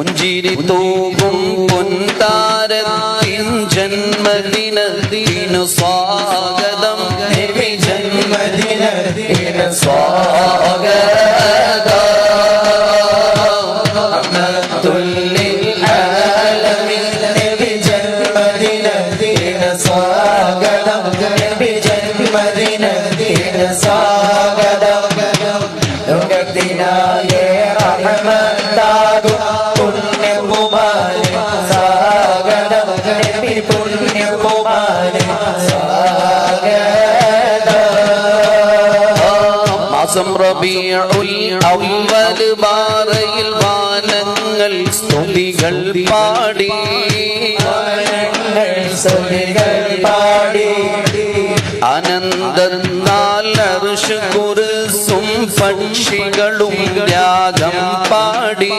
പുഞ്ചിരി തൂകും പൊൻതാരത്തിൻ ജന്മദിനത്തിനു സ്വാഗതം നബി ജന്മദിനത്തിനു സ്വാഗതം റഹ്മത്തുല്ലിൽ ആലമീൻ നബി ജന്മദിനത്തിനു സ്വാഗതം നബി ജന്മദിനത്തിനു സ്വാഗതം ലോകത്തിനായ റഹ്മത്താകും പുണ്യകുമാരൻ സ്വാഗതം നബി പുണ്യകുമാരൻ സ്വാഗതം മാസം റബീഉൽ അവ്വൽ ബാറയിൽ വാനങ്ങൾ സ്തുതികൾ പാടി ആനന്ദത്താൽ അർശ് കുർസും പക്ഷികളും രാഗം പാടി